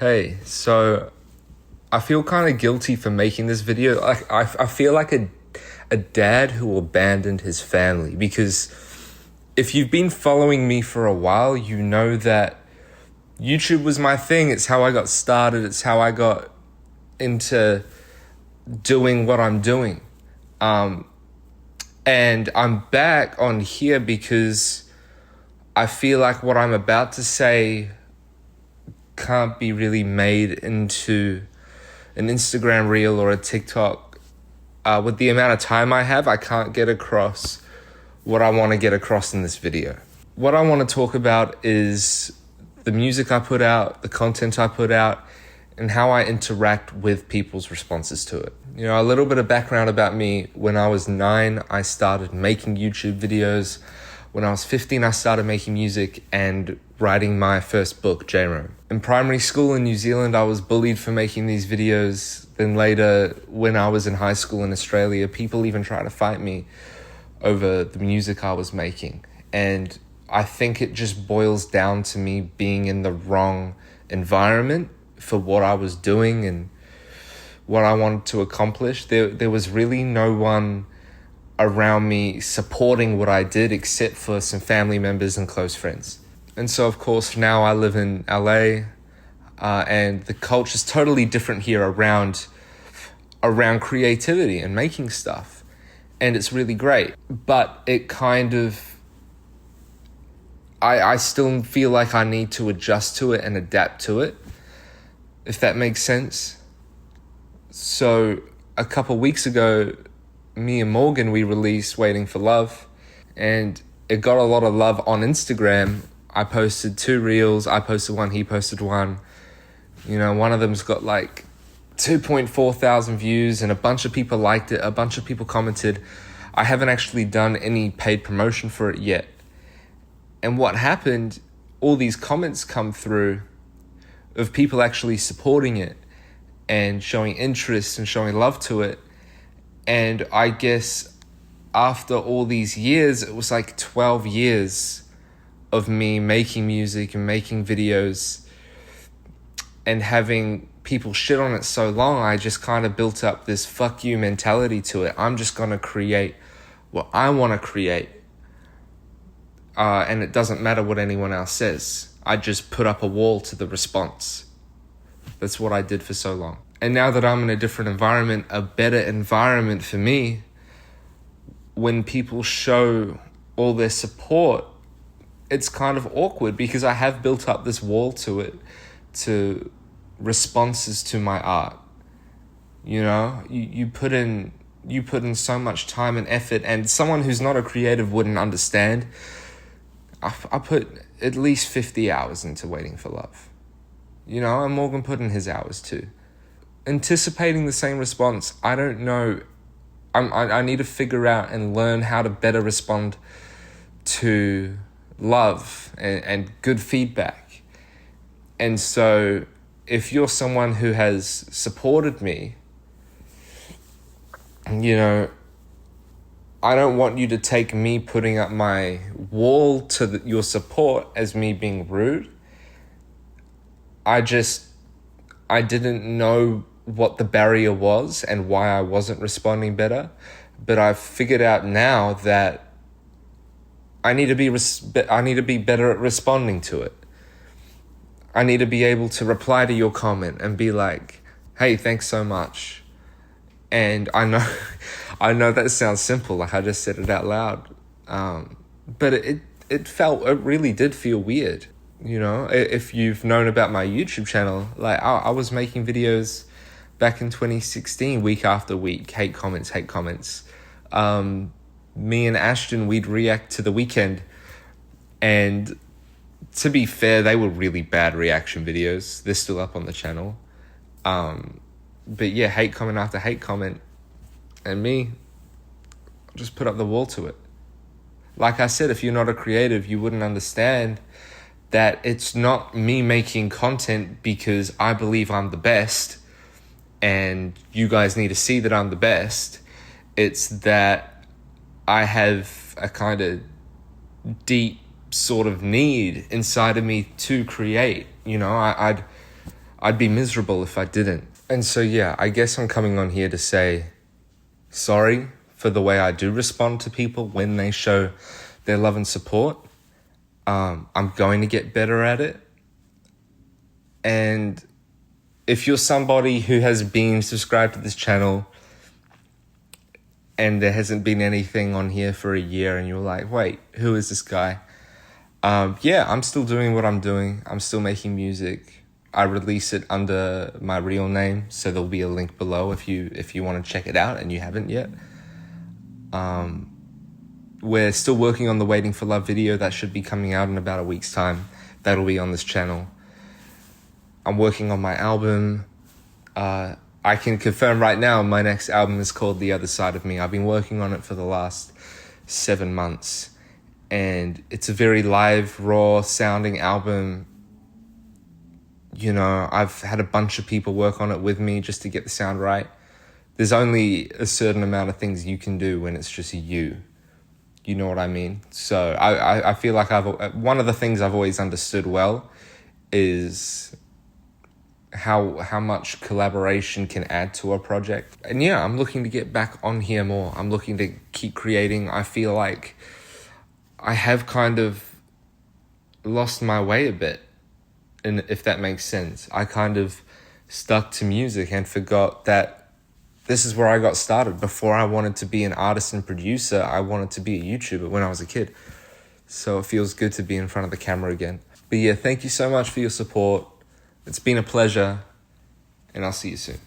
Hey, so I feel kind of guilty for making this video. I feel like a dad who abandoned his family, because if you've been following me for a while, you know that YouTube was my thing. It's how I got started. It's how I got into doing what I'm doing. And I'm back on here because I feel like what I'm about to say can't be really made into an Instagram reel or a TikTok. With the amount of time I have, I can't get across what I want to get across in this video. What I want to talk about is the music I put out, the content I put out, and how I interact with people's responses to it. You know, a little bit of background about me. When I was 9, I started making YouTube videos. When I was 15, I started making music and writing my first book, J-Rome. In primary school in New Zealand, I was bullied for making these videos. Then later, when I was in high school in Australia, people even tried to fight me over the music I was making. And I think it just boils down to me being in the wrong environment for what I was doing and what I wanted to accomplish. There was really no one around me supporting what I did except for some family members and close friends. And so, of course, now I live in LA, and the culture is totally different here around creativity and making stuff. And it's really great. But it kind of, I still feel like I need to adjust to it and adapt to it, if that makes sense. So a couple weeks ago, me and Morgan, we released Waiting for Love, and it got a lot of love on Instagram. I posted 2 reels. I posted one, he posted one. You know, one of them's got like 2.4 thousand views, and a bunch of people liked it. A bunch of people commented. I haven't actually done any paid promotion for it yet. And what happened, all these comments come through of people actually supporting it and showing interest and showing love to it. And I guess after all these years, it was like 12 years of me making music and making videos and having people shit on it so long, I just kind of built up this fuck you mentality to it. I'm just going to create what I want to create. And it doesn't matter what anyone else says. I just put up a wall to the response. That's what I did for so long. And now that I'm in a different environment, a better environment for me, when people show all their support, it's kind of awkward because I have built up this wall to it, to responses to my art. You know, you put in so much time and effort, and someone who's not a creative wouldn't understand. I put at least 50 hours into Waiting for Love. You know, and Morgan put in his hours too. Anticipating the same response, I don't know. I need to figure out and learn how to better respond to love and good feedback. And so if you're someone who has supported me, you know, I don't want you to take me putting up my wall to your support as me being rude. I didn't know what the barrier was and why I wasn't responding better. But I've figured out now that I need to be better at responding to it. I need to be able to reply to your comment and be like, hey, thanks so much. And I know that sounds simple, like I just said it out loud. But it really did feel weird. You know, if you've known about my YouTube channel, like I was making videos back in 2016, week after week, hate comments. Me and Ashton, we'd react to The Weeknd, and to be fair, they were really bad reaction videos. They're still up on the channel. But yeah, hate comment after hate comment, and me, just put up the wall to it. Like I said, if you're not a creative, you wouldn't understand that it's not me making content because I believe I'm the best and you guys need to see that I'm the best. It's that I have a kind of deep sort of need inside of me to create. You know, I'd be miserable if I didn't. And so, yeah, I guess I'm coming on here to say sorry for the way I do respond to people when they show their love and support. I'm going to get better at it. And if you're somebody who has been subscribed to this channel and there hasn't been anything on here for a year and you're like, wait, who is this guy? Yeah, I'm still doing what I'm doing. I'm still making music. I release it under my real name, so there'll be a link below if you want to check it out and you haven't yet. We're still working on the Waiting for Love video that should be coming out in about a week's time. That'll be on this channel. I'm working on my album. I can confirm right now my next album is called The Other Side of Me. I've been working on it for the last 7 months. And it's a very live, raw sounding album. You know, I've had a bunch of people work on it with me just to get the sound right. There's only a certain amount of things you can do when it's just you. You know what I mean? So I feel like one of the things I've always understood well is how much collaboration can add to a project. And yeah, I'm looking to get back on here more. I'm looking to keep creating. I feel like I have kind of lost my way a bit, and if that makes sense. I kind of stuck to music and forgot that this is where I got started. Before I wanted to be an artist and producer, I wanted to be a YouTuber when I was a kid. So it feels good to be in front of the camera again. But yeah, thank you so much for your support. It's been a pleasure, and I'll see you soon.